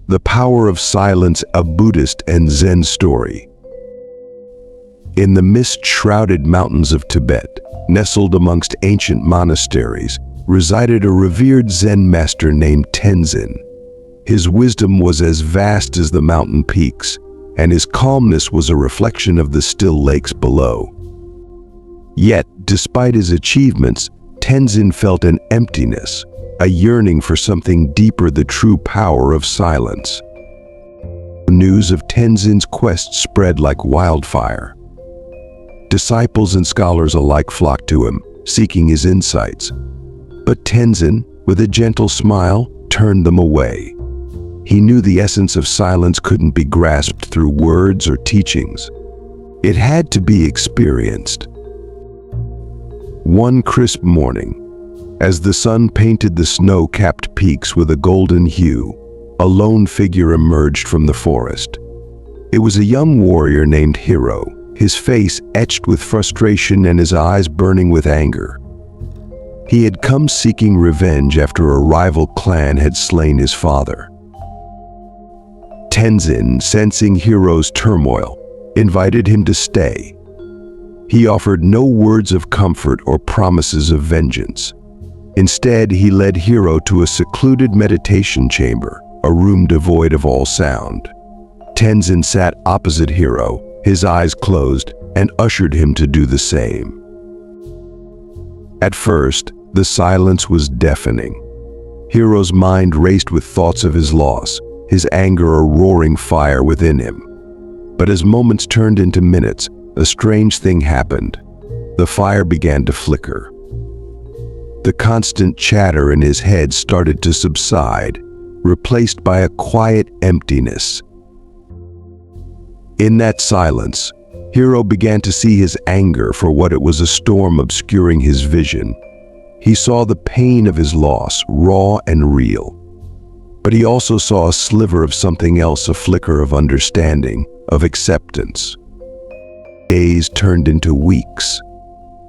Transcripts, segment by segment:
The Power of Silence, a Buddhist and Zen Story. In the mist-shrouded mountains of Tibet, nestled amongst ancient monasteries, resided a revered Zen master named Tenzin. His wisdom was as vast as the mountain peaks, and his calmness was a reflection of the still lakes below. Yet, despite his achievements, Tenzin felt an emptiness, a yearning for something deeper, the true power of silence. News of Tenzin's quest spread like wildfire. Disciples and scholars alike flocked to him, seeking his insights. But Tenzin, with a gentle smile, turned them away. He knew the essence of silence couldn't be grasped through words or teachings. It had to be experienced. One crisp morning, as the sun painted the snow-capped peaks with a golden hue, a lone figure emerged from the forest. It was a young warrior named Hiro, his face etched with frustration and his eyes burning with anger. He had come seeking revenge after a rival clan had slain his father. Tenzin, sensing Hiro's turmoil, invited him to stay. He offered no words of comfort or promises of vengeance. Instead, he led Hiro to a secluded meditation chamber, a room devoid of all sound. Tenzin sat opposite Hiro, his eyes closed, and ushered him to do the same. At first, the silence was deafening. Hiro's mind raced with thoughts of his loss, his anger a roaring fire within him. But as moments turned into minutes, a strange thing happened. The fire began to flicker. The constant chatter in his head started to subside, replaced by a quiet emptiness. In that silence, Hiro began to see his anger for what it was, a storm obscuring his vision. He saw the pain of his loss, raw and real. But he also saw a sliver of something else, a flicker of understanding, of acceptance. Days turned into weeks.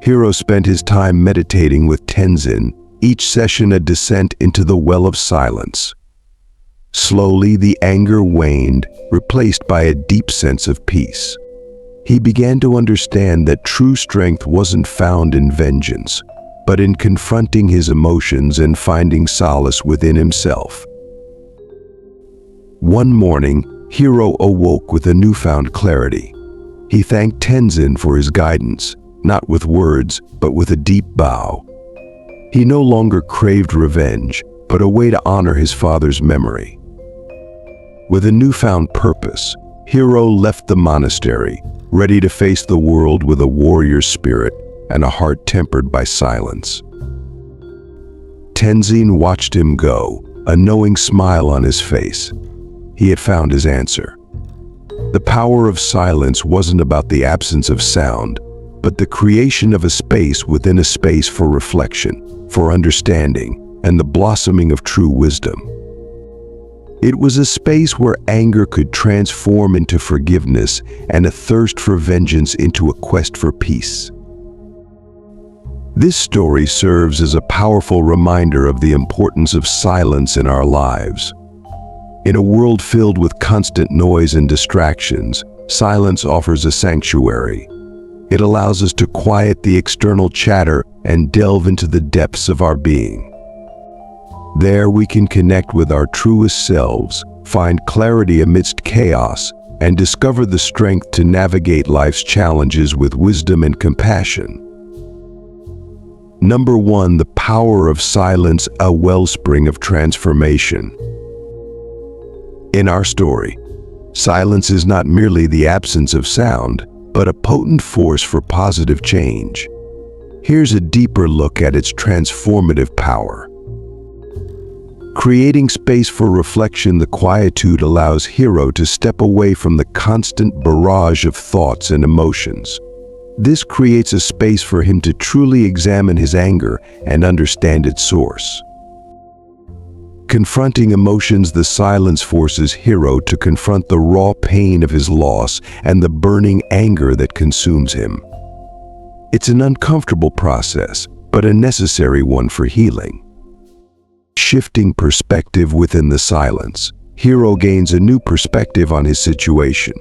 Hiro spent his time meditating with Tenzin, each session a descent into the well of silence. Slowly, the anger waned, replaced by a deep sense of peace. He began to understand that true strength wasn't found in vengeance, but in confronting his emotions and finding solace within himself. One morning, Hiro awoke with a newfound clarity. He thanked Tenzin for his guidance, not with words, but with a deep bow. He no longer craved revenge, but a way to honor his father's memory. With a newfound purpose, Hiro left the monastery, ready to face the world with a warrior's spirit and a heart tempered by silence. Tenzin watched him go, a knowing smile on his face. He had found his answer. The power of silence wasn't about the absence of sound, but the creation of a space within a space for reflection, for understanding, and the blossoming of true wisdom. It was a space where anger could transform into forgiveness and a thirst for vengeance into a quest for peace. This story serves as a powerful reminder of the importance of silence in our lives. In a world filled with constant noise and distractions, silence offers a sanctuary. It allows us to quiet the external chatter and delve into the depths of our being. There we can connect with our truest selves, find clarity amidst chaos, and discover the strength to navigate life's challenges with wisdom and compassion. Number 1, the power of silence, a wellspring of transformation. In our story, silence is not merely the absence of sound, but a potent force for positive change. Here's a deeper look at its transformative power. Creating space for reflection, the quietude allows Hiro to step away from the constant barrage of thoughts and emotions. This creates a space for him to truly examine his anger and understand its source. Confronting emotions, the silence forces Hiro to confront the raw pain of his loss and the burning anger that consumes him. It's an uncomfortable process, but a necessary one for healing. Shifting perspective within the silence, Hiro gains a new perspective on his situation.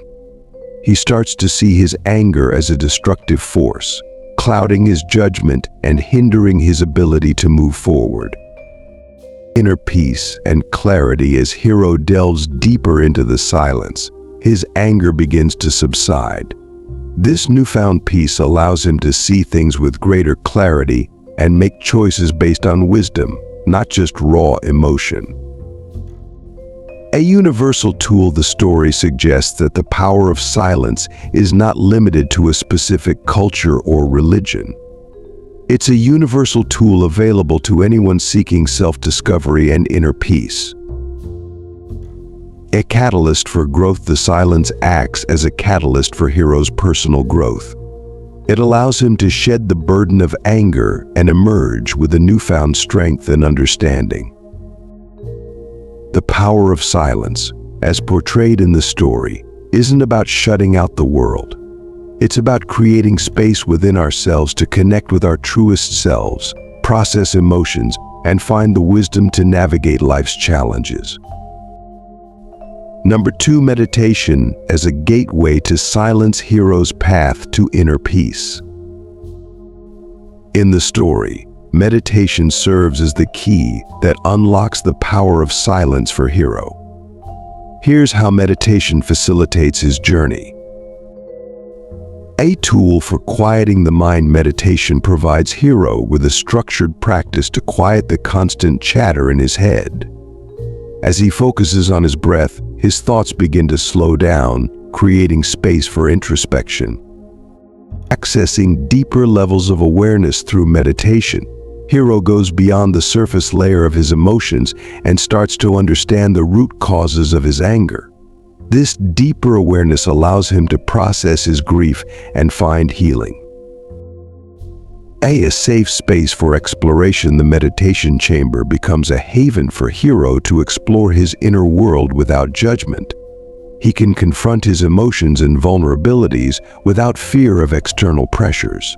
He starts to see his anger as a destructive force, clouding his judgment and hindering his ability to move forward. Inner peace and clarity. As Hiro delves deeper into the silence, his anger begins to subside. This newfound peace allows him to see things with greater clarity and make choices based on wisdom, not just raw emotion. A universal tool. The story suggests that the power of silence is not limited to a specific culture or religion. It's a universal tool available to anyone seeking self-discovery and inner peace. A catalyst for growth. The silence acts as a catalyst for Hiro's personal growth. It allows him to shed the burden of anger and emerge with a newfound strength and understanding. The power of silence, as portrayed in the story, isn't about shutting out the world. It's about creating space within ourselves to connect with our truest selves, process emotions, and find the wisdom to navigate life's challenges. Number 2, meditation as a gateway to silence. Hiro's path to inner peace. In the story, meditation serves as the key that unlocks the power of silence for Hiro. Here's how meditation facilitates his journey. A tool for quieting the mind. Meditation provides Hiro with a structured practice to quiet the constant chatter in his head. As he focuses on his breath, his thoughts begin to slow down, creating space for introspection. Accessing deeper levels of awareness through meditation, Hiro goes beyond the surface layer of his emotions and starts to understand the root causes of his anger. This deeper awareness allows him to process his grief and find healing. A safe space for exploration. The meditation chamber becomes a haven for Hiro to explore his inner world without judgment. He can confront his emotions and vulnerabilities without fear of external pressures.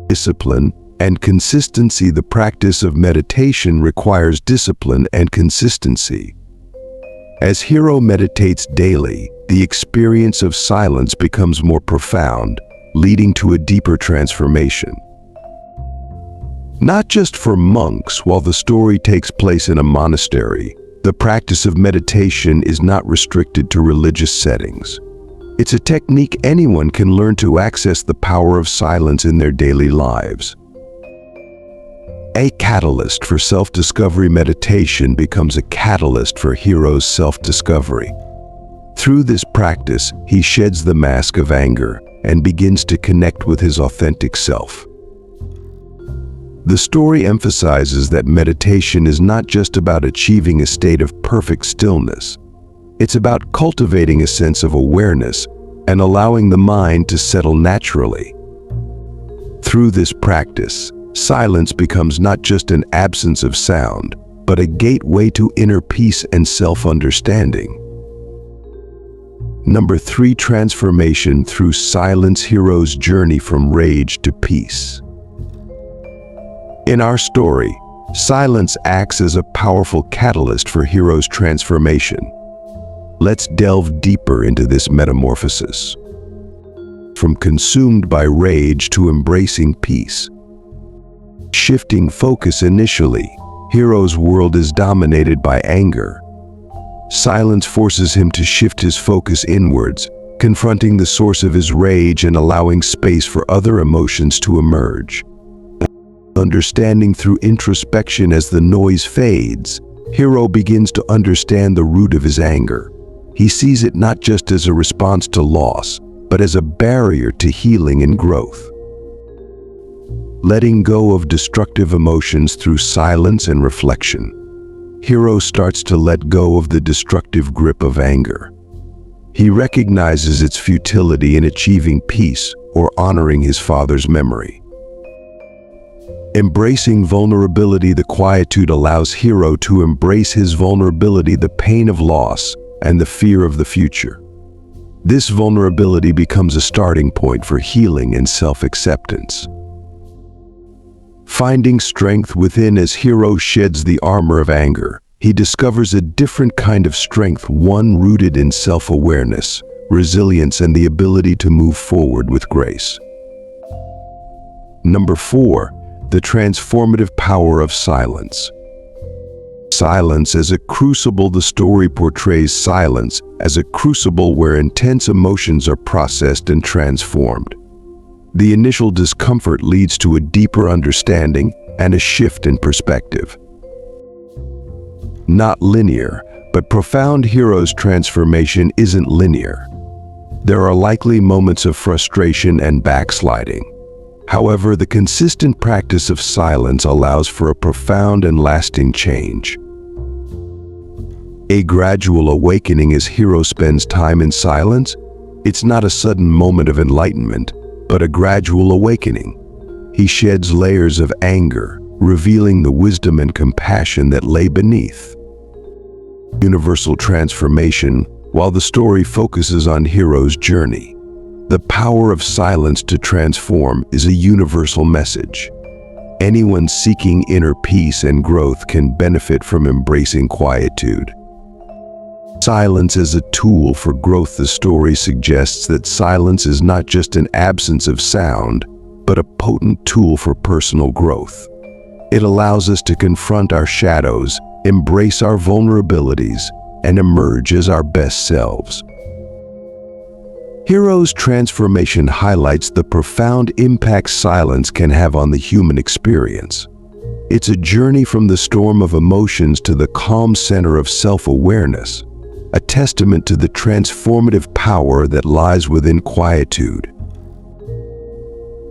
Discipline and consistency. The practice of meditation requires discipline and consistency. As Hiro meditates daily, the experience of silence becomes more profound, leading to a deeper transformation. Not just for monks. While the story takes place in a monastery, the practice of meditation is not restricted to religious settings. It's a technique anyone can learn to access the power of silence in their daily lives. A catalyst for self-discovery. Meditation becomes a catalyst for Hiro's self-discovery. Through this practice, he sheds the mask of anger and begins to connect with his authentic self. The story emphasizes that meditation is not just about achieving a state of perfect stillness. It's about cultivating a sense of awareness and allowing the mind to settle naturally. Through this practice, silence becomes not just an absence of sound, but a gateway to inner peace and self-understanding. Number 3, transformation through silence. Hiro's journey from rage to peace. In our story, silence acts as a powerful catalyst for Hiro's transformation. Let's delve deeper into this metamorphosis. From consumed by rage to embracing peace. Shifting focus. Initially, Hiro's world is dominated by anger. Silence forces him to shift his focus inwards, confronting the source of his rage and allowing space for other emotions to emerge. Understanding through introspection. As the noise fades, Hiro begins to understand the root of his anger. He sees it not just as a response to loss, but as a barrier to healing and growth. Letting go of destructive emotions through silence and reflection, Hiro starts to let go of the destructive grip of anger. He recognizes its futility in achieving peace or honoring his father's memory. Embracing vulnerability. The quietude allows Hiro to embrace his vulnerability, the pain of loss, and the fear of the future. This vulnerability becomes a starting point for healing and self-acceptance. Finding strength within. As Hiro sheds the armor of anger, he discovers a different kind of strength, one rooted in self-awareness, resilience, and the ability to move forward with grace. Number 4, the transformative power of silence. Silence as a crucible. The story portrays silence as a crucible where intense emotions are processed and transformed. The initial discomfort leads to a deeper understanding and a shift in perspective. Not linear, but profound. Hero's transformation isn't linear. There are likely moments of frustration and backsliding. However, the consistent practice of silence allows for a profound and lasting change. A gradual awakening. As hero spends time in silence, it's not a sudden moment of enlightenment, but a gradual awakening. He sheds layers of anger, revealing the wisdom and compassion that lay beneath. Universal transformation. While the story focuses on hero's journey, the power of silence to transform is a universal message. Anyone seeking inner peace and growth can benefit from embracing quietude. Silence as a tool for growth. The story suggests that silence is not just an absence of sound, but a potent tool for personal growth. It allows us to confront our shadows, embrace our vulnerabilities, and emerge as our best selves. Hero's transformation highlights the profound impact silence can have on the human experience. It's a journey from the storm of emotions to the calm center of self-awareness, a testament to the transformative power that lies within quietude.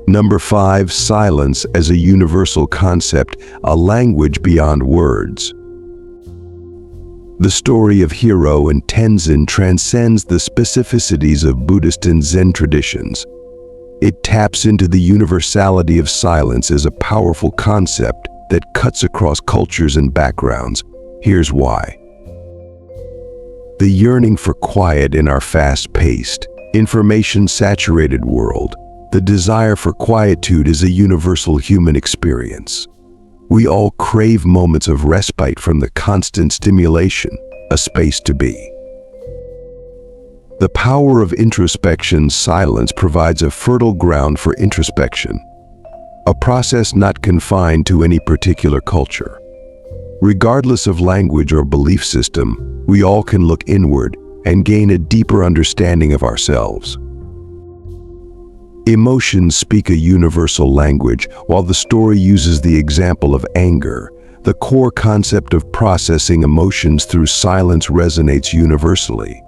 Number 5, silence as a universal concept, a language beyond words. The story of Hero and Tenzin transcends the specificities of Buddhist and Zen traditions. It taps into the universality of silence as a powerful concept that cuts across cultures and backgrounds. Here's why. The yearning for quiet in our fast-paced, information-saturated world, the desire for quietude is a universal human experience. We all crave moments of respite from the constant stimulation, a space to be. The power of introspection. Silence provides a fertile ground for introspection, a process not confined to any particular culture. Regardless of language or belief system, we all can look inward and gain a deeper understanding of ourselves. Emotions speak a universal language. While the story uses the example of anger, the core concept of processing emotions through silence resonates universally.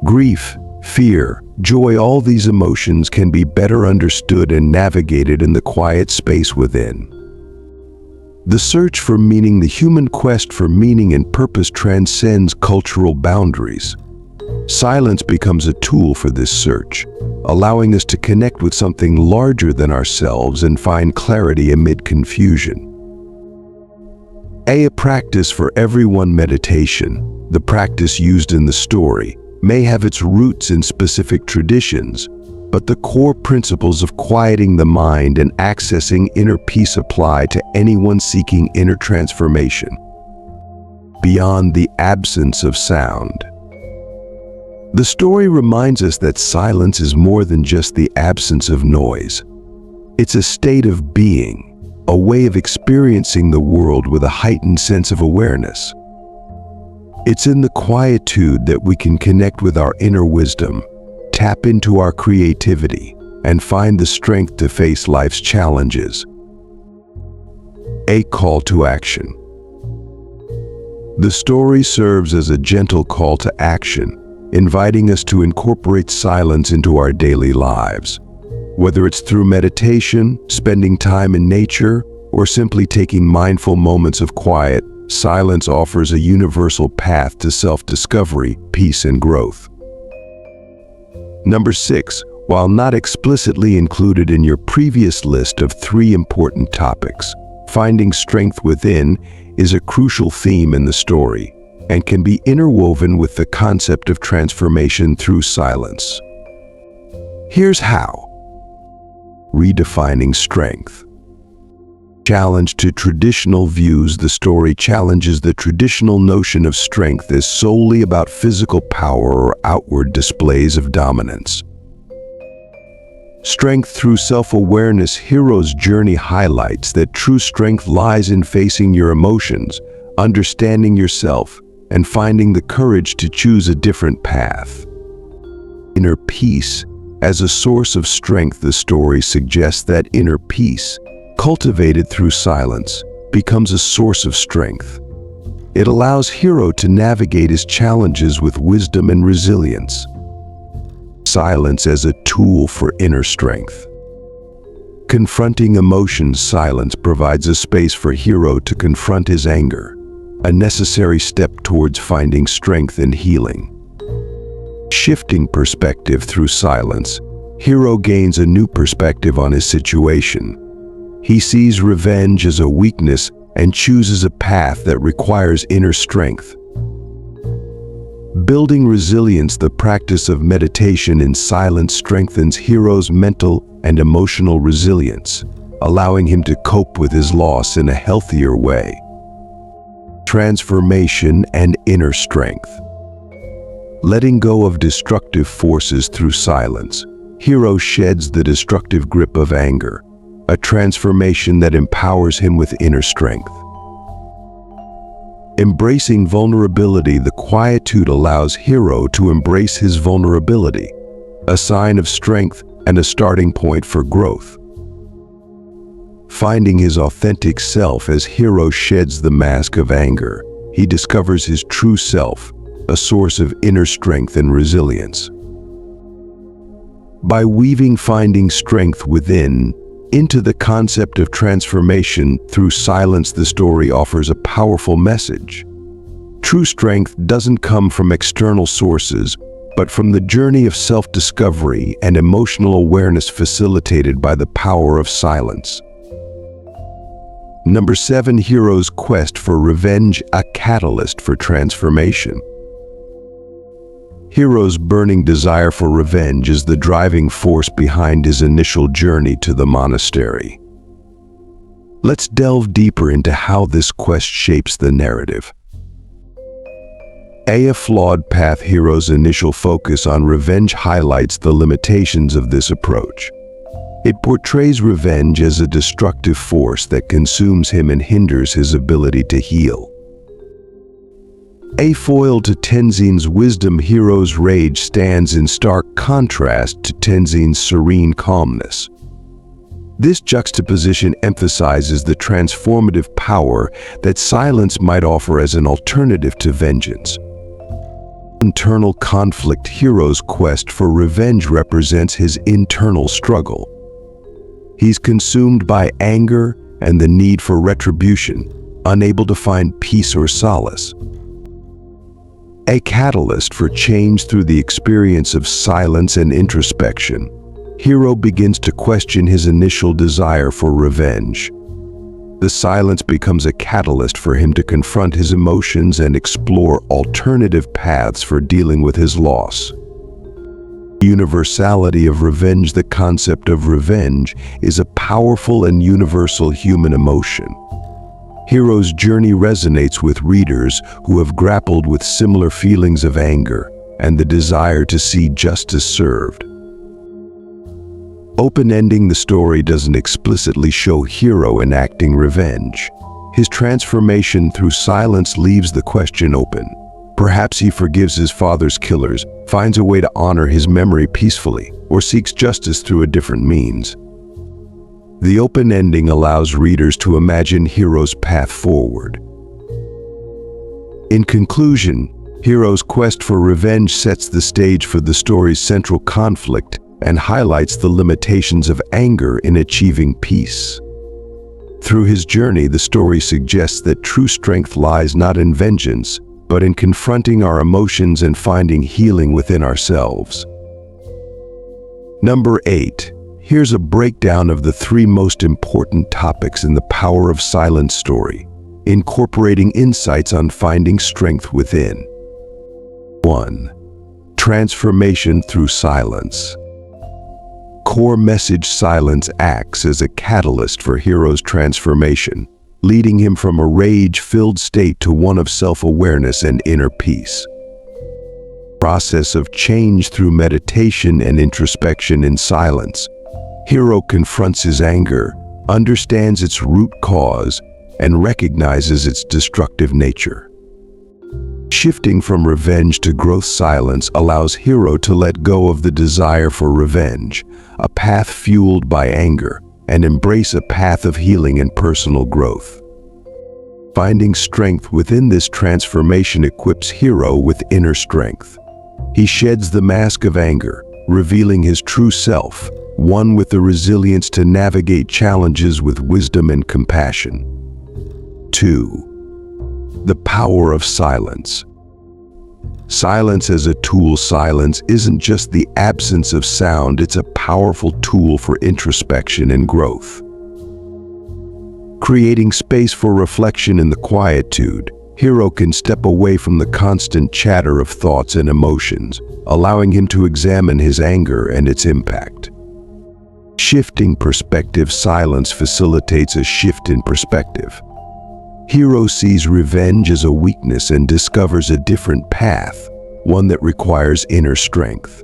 Grief, fear, joy, all these emotions can be better understood and navigated in the quiet space within. The search for meaning. The human quest for meaning and purpose transcends cultural boundaries. Silence becomes a tool for this search, allowing us to connect with something larger than ourselves and find clarity amid confusion. A practice for everyone. Meditation, the practice used in the story, may have its roots in specific traditions, but the core principles of quieting the mind and accessing inner peace apply to anyone seeking inner transformation. Beyond the absence of sound. The story reminds us that silence is more than just the absence of noise. It's a state of being, a way of experiencing the world with a heightened sense of awareness. It's in the quietude that we can connect with our inner wisdom, tap into our creativity, and find the strength to face life's challenges. A call to action. The story serves as a gentle call to action, inviting us to incorporate silence into our daily lives. Whether it's through meditation, spending time in nature, or simply taking mindful moments of quiet, silence offers a universal path to self-discovery, peace, and growth. Number 6, while not explicitly included in your previous list of 3 important topics, finding strength within is a crucial theme in the story and can be interwoven with the concept of transformation through silence. Here's how. Redefining strength. Challenge to traditional views. The story challenges the traditional notion of strength as solely about physical power or outward displays of dominance. Strength through self-awareness. Hero's journey highlights that true strength lies in facing your emotions, understanding yourself, and finding the courage to choose a different path. Inner peace. As a source of strength, the story suggests that inner peace, cultivated through silence, becomes a source of strength. It allows Hero to navigate his challenges with wisdom and resilience. Silence as a tool for inner strength. Confronting emotions. Silence provides a space for Hero to confront his anger, a necessary step towards finding strength and healing. Shifting perspective. Through silence, Hero gains a new perspective on his situation. He sees revenge as a weakness and chooses a path that requires inner strength. Building resilience. The practice of meditation in silence strengthens Hero's mental and emotional resilience, allowing him to cope with his loss in a healthier way. Transformation and inner strength. Letting go of destructive forces. Through silence, Hero sheds the destructive grip of anger, a transformation that empowers him with inner strength. Embracing vulnerability. The quietude allows Hero to embrace his vulnerability, a sign of strength and a starting point for growth. Finding his authentic self. As Hero sheds the mask of anger, he discovers his true self, a source of inner strength and resilience. By weaving finding strength within into the concept of transformation through silence, the story offers a powerful message. True strength doesn't come from external sources, but from the journey of self-discovery and emotional awareness facilitated by the power of silence. Number 7. Hero's quest for revenge, a catalyst for transformation. Hero's burning desire for revenge is the driving force behind his initial journey to the monastery. Let's delve deeper into how this quest shapes the narrative. A flawed path. Hero's initial focus on revenge highlights the limitations of this approach. It portrays revenge as a destructive force that consumes him and hinders his ability to heal. A foil to Tenzin's wisdom. Hero's rage stands in stark contrast to Tenzin's serene calmness. This juxtaposition emphasizes the transformative power that silence might offer as an alternative to vengeance. Internal conflict. Hero's quest for revenge represents his internal struggle. He's consumed by anger and the need for retribution, unable to find peace or solace. A catalyst for change. Through the experience of silence and introspection, Hero begins to question his initial desire for revenge. The silence becomes a catalyst for him to confront his emotions and explore alternative paths for dealing with his loss. Universality of revenge. The concept of revenge is a powerful and universal human emotion. Hero's journey resonates with readers who have grappled with similar feelings of anger and the desire to see justice served. Open-ending. The story doesn't explicitly show Hero enacting revenge. His transformation through silence leaves the question open. Perhaps he forgives his father's killers, finds a way to honor his memory peacefully, or seeks justice through a different means. The open ending allows readers to imagine Hero's path forward. In conclusion, Hero's quest for revenge sets the stage for the story's central conflict and highlights the limitations of anger in achieving peace. Through his journey, the story suggests that true strength lies not in vengeance, but in confronting our emotions and finding healing within ourselves. Number 8. Here's a breakdown of the 3 most important topics in the Power of Silence story, incorporating insights on finding strength within. 1. Transformation through silence. core message, silence acts as a catalyst for Hiro's transformation, leading him from a rage-filled state to one of self-awareness and inner peace. Process of change through meditation and introspection in silence. Hiro confronts his anger, understands its root cause, and recognizes its destructive nature. Shifting from revenge to growth, silence allows Hiro to let go of the desire for revenge, a path fueled by anger, and embrace a path of healing and personal growth. Finding strength within this transformation equips Hiro with inner strength. He sheds the mask of anger, revealing his true self, one with the resilience to navigate challenges with wisdom and compassion. 2. The power of silence. Silence as a tool. Silence isn't just the absence of sound, it's a powerful tool for introspection and growth. Creating space for reflection in the quietude, Hiro can step away from the constant chatter of thoughts and emotions, allowing him to examine his anger and its impact. Shifting perspective. Silence facilitates a shift in perspective. Hiro sees revenge as a weakness and discovers a different path, one that requires inner strength.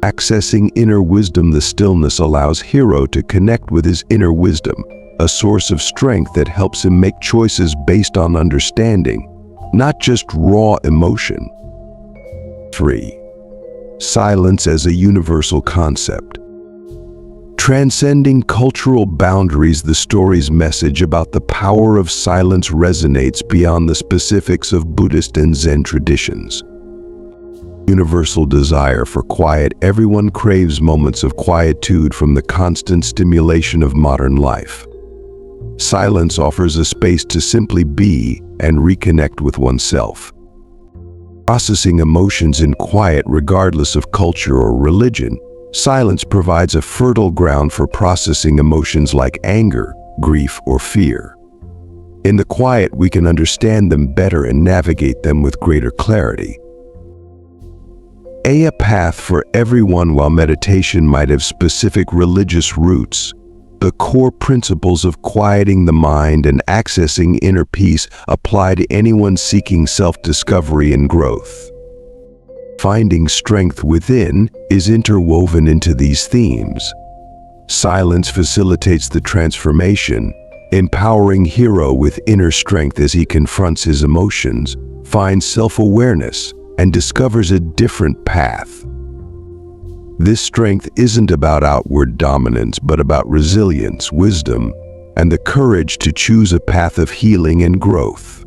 Accessing inner wisdom. The stillness allows Hiro to connect with his inner wisdom, a source of strength that helps him make choices based on understanding, not just raw emotion. 3. Silence as a universal concept. Transcending cultural boundaries. The story's message about the power of silence resonates beyond the specifics of Buddhist and Zen traditions. Universal desire for quiet. Everyone craves moments of quietude from the constant stimulation of modern life. Silence offers a space to simply be and reconnect with oneself. Processing emotions in quiet. Regardless of culture or religion, silence provides a fertile ground for processing emotions like anger, grief, or fear. In the quiet, we can understand them better and navigate them with greater clarity. A path for everyone. While meditation might have specific religious roots, the core principles of quieting the mind and accessing inner peace apply to anyone seeking self-discovery and growth. Finding strength within is interwoven into these themes. Silence facilitates the transformation, empowering Hiro with inner strength as he confronts his emotions, finds self-awareness, and discovers a different path. This strength isn't about outward dominance, but about resilience, wisdom, and the courage to choose a path of healing and growth.